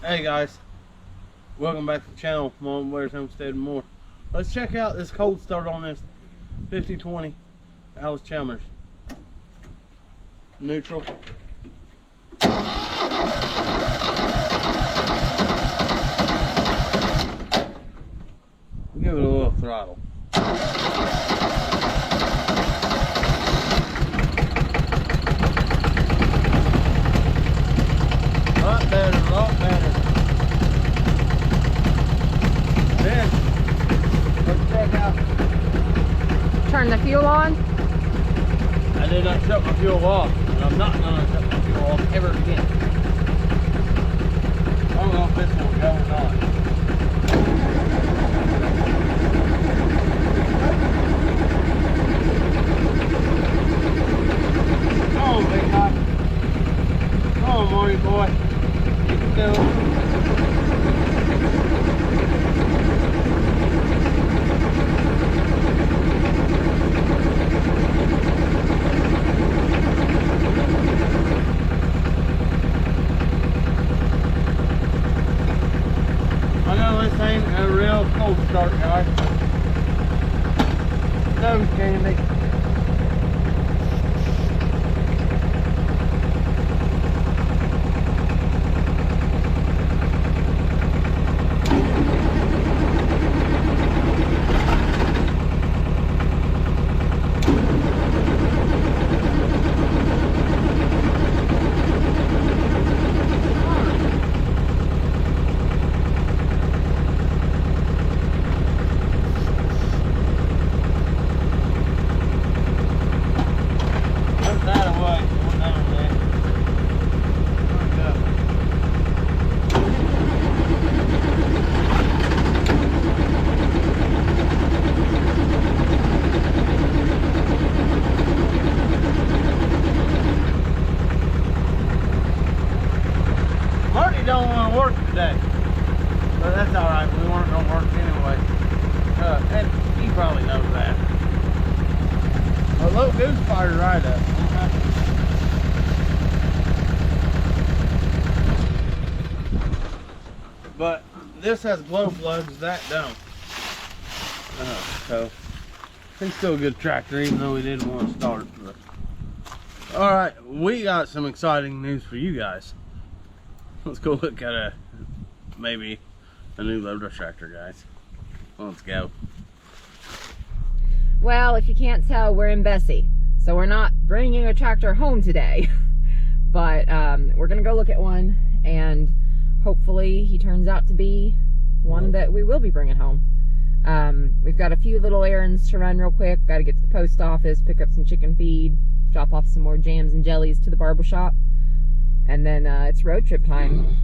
Hey guys, welcome back to the channel, Mom Blair's Homestead and More. Let's check out this cold start on this 5020 Allis-Chalmers. Neutral. Give it a little throttle. Lot better, lot better. Then, let's check out. Turn the fuel on. I did not shut my fuel off, and I'm not going to shut my fuel off ever again. I don't know if this will go or not. Come on, big guy. Come on, Marty boy. You can do it. I know this ain't a real cold start, guys. Nose candy. Don't want to work today, but that's all right. We weren't going to work anyway, and he probably knows that. A little goose fired right up. But this has glow plugs, that don't. So he's still a good tractor, even though we didn't want to start. But all right, we got some exciting news for you guys. Let's go look at maybe a new loader tractor, guys. Let's go. Well, if you can't tell, we're in Bessie, so we're not bringing a tractor home today. But we're gonna go look at one, and hopefully he turns out to be one that we will be bringing home. We've got a few little errands to run real quick. Got to get to the post office, pick up some chicken feed, drop off some more jams and jellies to the barber shop. And then it's road trip time.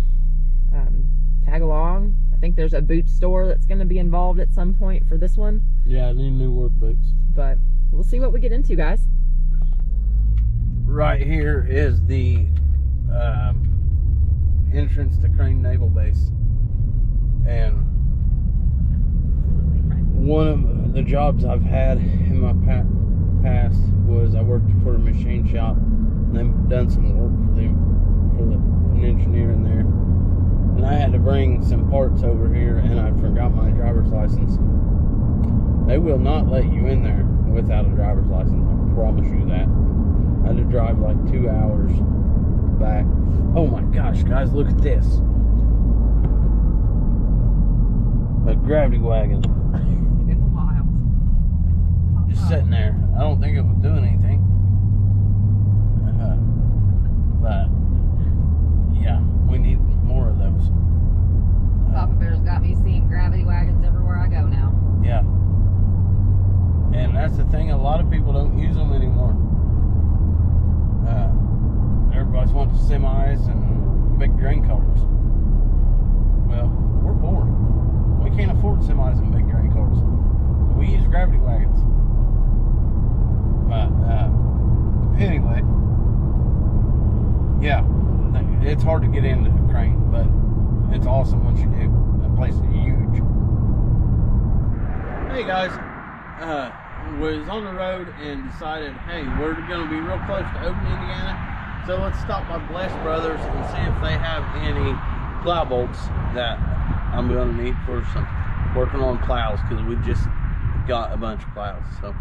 Tag along. I think there's a boot store that's going to be involved at some point for this one. Yeah, I need new work boots. But we'll see what we get into, guys. Right here is the entrance to Crane Naval Base. And one of the jobs I've had in my past was I worked for a machine shop. And they've done some work for them. An engineer in there, and I had to bring some parts over here, and I forgot my driver's license. They will not let you in there without a driver's license, I promise you that. I had to drive like 2 hours back. Oh my gosh, guys, look at this. A gravity wagon. Wild. Just sitting there. I don't think it was doing anything. But yeah, we need more of those. Papa Bear's got me seeing gravity wagons everywhere I go now. Yeah. And that's the thing, a lot of people don't use them anymore. Everybody's wanting semis and big grain carts. Well, we're poor. We can't afford semis and big grain carts. So we use gravity wagons. But anyway. Yeah, it's hard to get into the Crane, but it's awesome once you do. That place is huge. Hey guys, was on the road and decided, hey, we're going to be real close to Oakland, Indiana, so let's stop by Bless Brothers and see if they have any plow bolts that I'm gonna need for some working on plows, because we just got a bunch of plows. So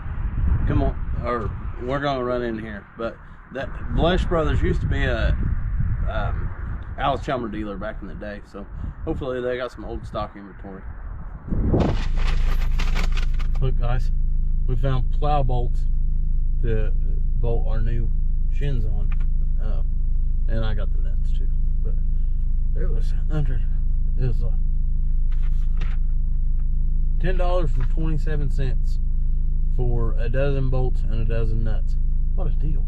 come on, or we're gonna run in here. But that Blesh Brothers used to be a Allis-Chalmers dealer back in the day, so hopefully they got some old stock inventory. Look guys, we found plow bolts to bolt our new shins on, and I got the nuts too. But it was $10.27 for a dozen bolts and a dozen nuts. What a deal!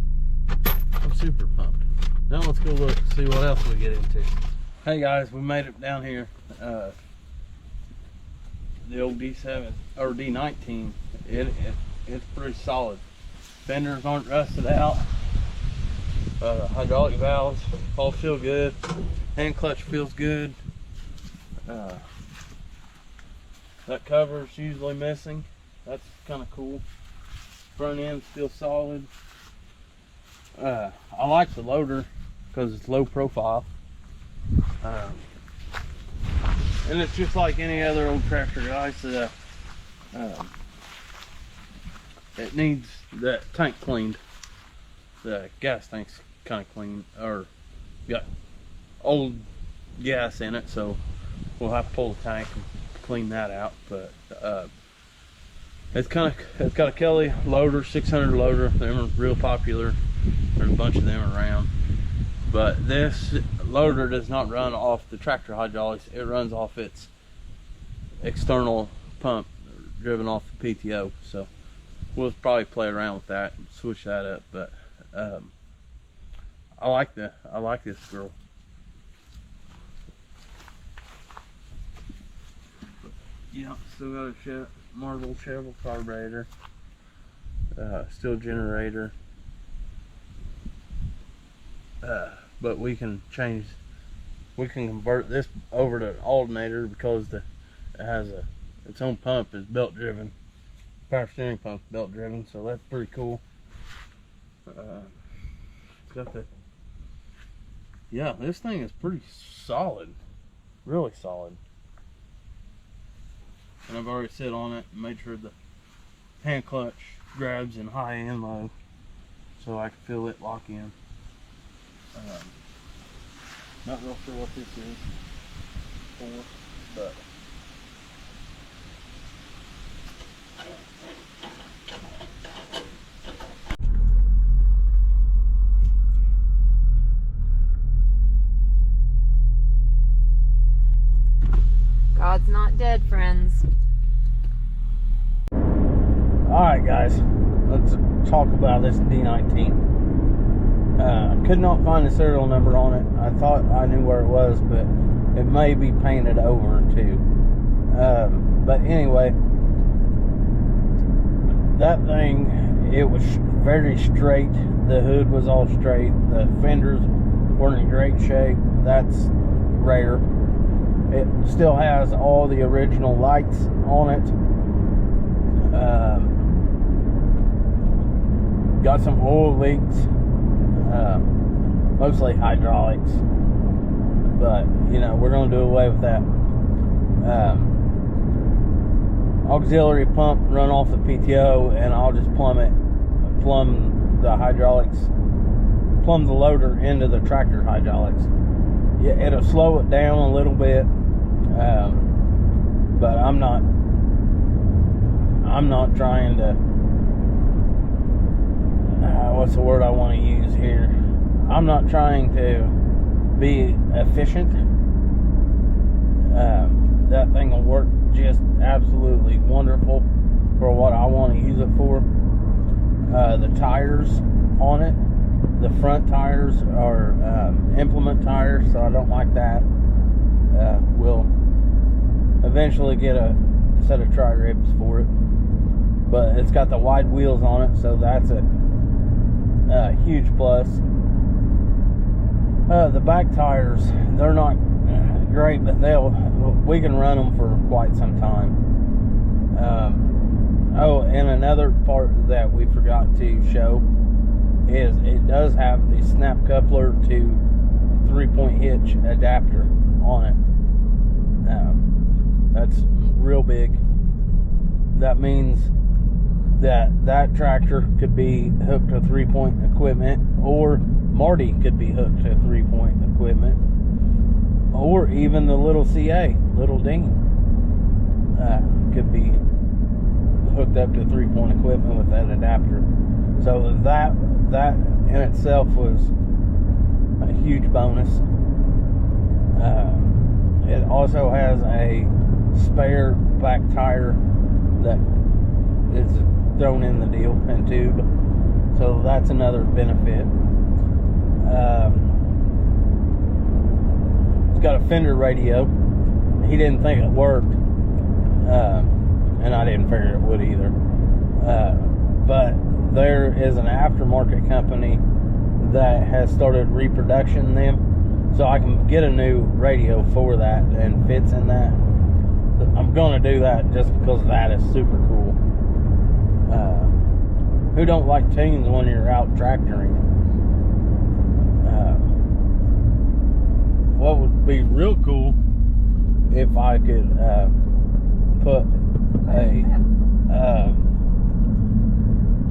I'm super pumped. Now let's go look, see what else we get into. Hey guys, we made it down here. The old D7 or D19. It's pretty solid. Fenders aren't rusted out. Hydraulic valves all feel good. Hand clutch feels good. That cover's usually missing. That's kind of cool. Front end still solid. I like the loader because it's low profile. And it's just like any other old tractor, guys. It needs that tank cleaned. The gas tank's kind of clean, or got old gas in it, so we'll have to pull the tank and clean that out. But it's got a Kelly loader, 600 loader. They're real popular. There's a bunch of them around. But this loader does not run off the tractor hydraulics. It runs off its external pump, driven off the PTO. So we'll probably play around with that and switch that up. But I like this girl. Yeah, still got a Marvel Chevrolet carburetor, still generator. But we can convert this over to an alternator because it has its own pump is belt driven. Power steering pump belt driven, so that's pretty cool. It's got the, yeah, this thing is pretty solid, really solid. And I've already sit on it and made sure the hand clutch grabs in high and low, so I can feel it lock in. Not real sure what this is for, but God's not dead, friends. alright guys, let's talk about this D19. Could not find the serial number on it. I thought I knew where it was, but it may be painted over too. But anyway, that thing, it was very straight. The hood was all straight. The fenders weren't in great shape. That's rare. It still has all the original lights on it. Got some oil leaks. Mostly hydraulics, but you know, we're going to do away with that. Auxiliary pump run off the PTO, and I'll just plumb the hydraulics, plumb the loader into the tractor hydraulics. Yeah, it'll slow it down a little bit, but I'm not trying to, what's the word I want to use here? I'm not trying to be efficient. That thing will work just absolutely wonderful for what I want to use it for. The tires on it, the front tires are implement tires, so I don't like that. We'll eventually get a set of tri ribs for it, but it's got the wide wheels on it, so that's a huge plus. The back tires, they're not great, but we can run them for quite some time. Oh, and another part that we forgot to show is it does have the snap coupler to 3-point hitch adapter on it. That's real big. That means that tractor could be hooked to 3-point equipment, or Marty could be hooked to 3-point equipment, or even the little CA, little Dean, could be hooked up to 3-point equipment with that adapter. So that in itself was a huge bonus. It also has a spare back tire that is thrown in the deal and tube, so that's another benefit. It's got a fender radio. He didn't think it worked, and I didn't figure it would either. But there is an aftermarket company that has started reproduction them, so I can get a new radio for that and fits in that. I'm gonna do that just because that is super cool. Who don't like tunes when you're out tractoring? What would be real cool if I could put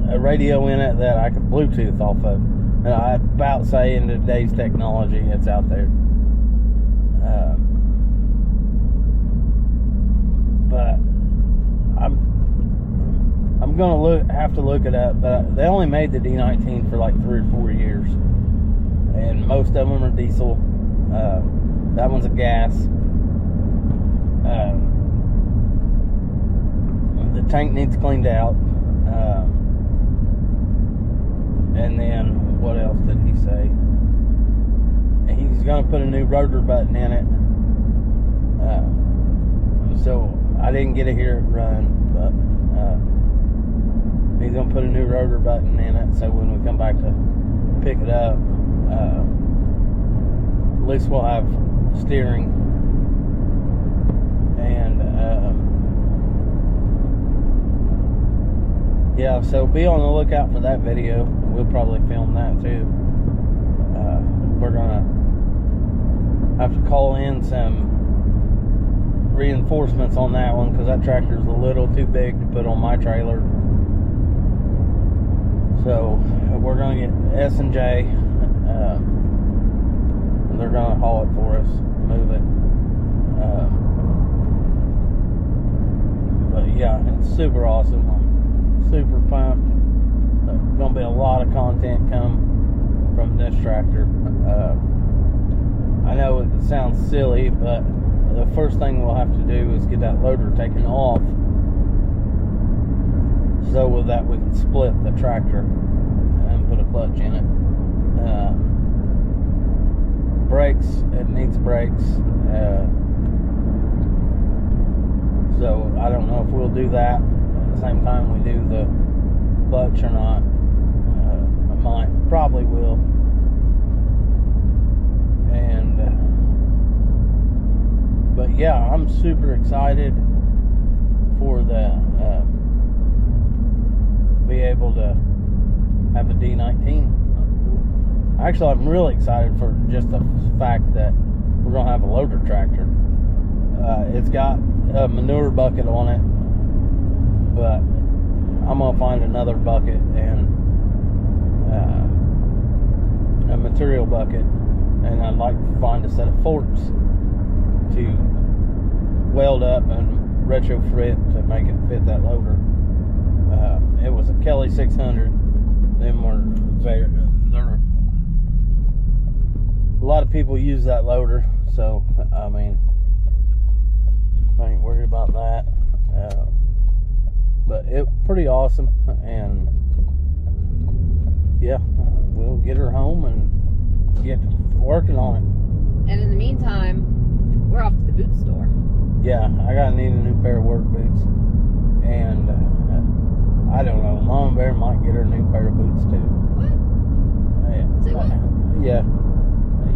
a radio in it that I could Bluetooth off of. And I about say in today's technology it's out there. But I'm gonna have to look it up. But they only made the D19 for like 3 or 4 years, and most of them are diesel. That one's a gas. The tank needs cleaned out. And then what else did he say? He's gonna put a new rotor button in it. So I didn't get to hear it run, but he's gonna put a new rotor button in it, so when we come back to pick it up, at least we'll have steering. And yeah, so be on the lookout for that video. We'll probably film that too. We're gonna have to call in some reinforcements on that one, because that tractor is a little too big to put on my trailer. So we're gonna get S&J, and they're gonna haul it for us, move it. But yeah, it's super awesome. I'm super pumped. Gonna be a lot of content come from this tractor. I know it sounds silly, but the first thing we'll have to do is get that loader taken off, so with that we can split the tractor and put a clutch in it. Brakes, it needs brakes, so I don't know if we'll do that at the same time we do the clutch or not. I probably will. And but yeah, I'm super excited for the be able to have a D19. Actually, I'm really excited for just the fact that we're gonna have a loader tractor. It's got a manure bucket on it, but I'm gonna find another bucket and a material bucket, and I'd like to find a set of forks to weld up and retrofit to make it fit that loader. It was a Kelly 600. Them were they're a lot of people use that loader, so I mean I ain't worried about that. But it's pretty awesome, and yeah, we'll get her home and get working on it. And in the meantime, we're off to the boot store. Yeah, I gotta need a new pair of work boots, and I don't know, Mama Bear might get her a new pair of boots too. What? Yeah. Say what? Yeah,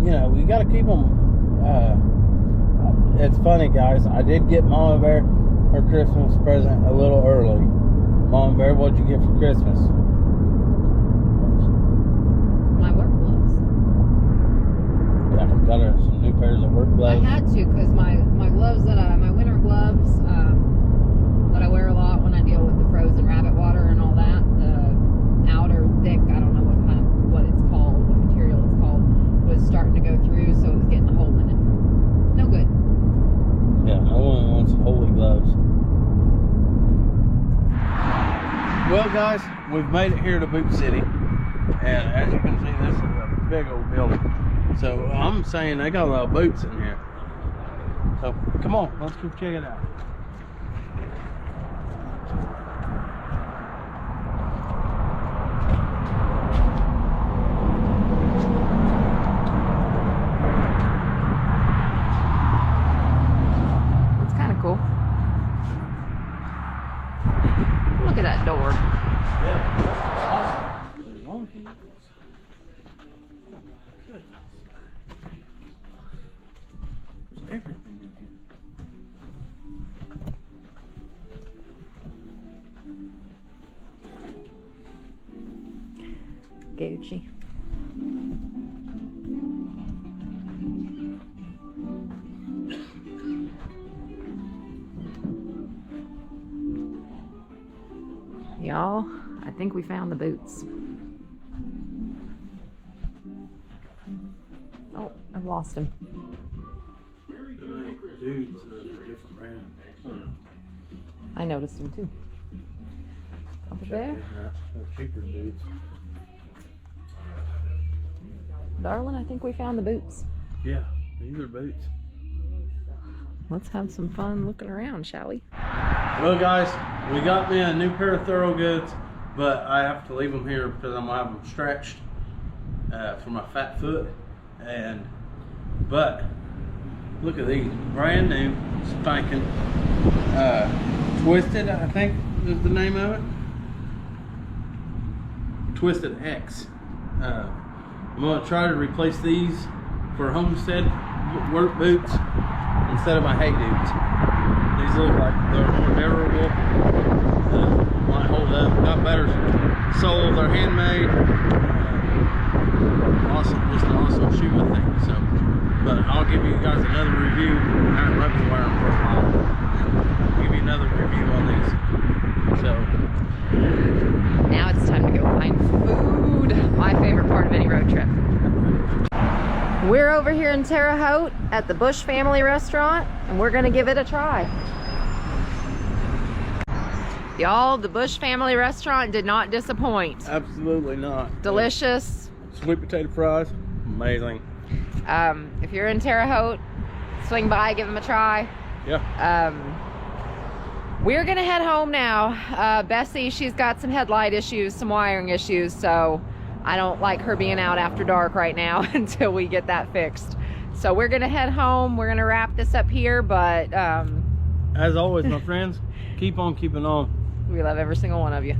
you know, we gotta keep them. It's funny, guys, I did get Mama Bear her Christmas present a little early. Mama Bear, what'd you get for Christmas? My work gloves. Yeah, got her some new pairs is it work gloves? I had to, because my gloves my winter gloves that I wear a lot when I deal with the frozen rabbit water and all that, the outer thick, I don't know what it's called, what material it's called, was starting to go through, so it was getting a hole in it. No good. Yeah, no one wants holy gloves. Well, guys, we've made it here to Boot City, and as you can see, this is a big old building. So I'm saying they got a lot of boots in here. So come on, let's go check it out. It's kind of cool. Look at that door. Yeah. Everything in here. Gucci. Y'all, I think we found the boots. Oh, I've lost him. Dudes are different brands. I noticed him too. Over there. They're cheaper dudes. Darling, I think we found the boots. Yeah, these are boots. Let's have some fun looking around, shall we? Well, guys, we got me a new pair of Thoroughgoods, but I have to leave them here because I'm gonna have them stretched for my fat foot. But look at these, brand new, spanking, Twisted, I think is the name of it. Twisted X. I'm gonna try to replace these for homestead work boots instead of my hay boots. These look like they're more durable, might hold up, got better soles, they're handmade. Awesome, just an awesome shoe, I think. So, but I'll give you guys another review. I haven't let me wear them for a while. I'll give you another review on these. So now it's time to go find food. My favorite part of any road trip. We're over here in Terre Haute at the Bush Family Restaurant, and we're gonna give it a try. Y'all, the Bush Family Restaurant did not disappoint. absolutely not. Delicious. Sweet potato fries, amazing. If you're in Terre Haute, swing by, give them a try. Yeah. We're gonna head home now. Bessie, she's got some headlight issues, some wiring issues, so I don't like her being out after dark right now until we get that fixed. So we're gonna head home. We're gonna wrap this up here, but as always, my friends, keep on keeping on. We love every single one of you.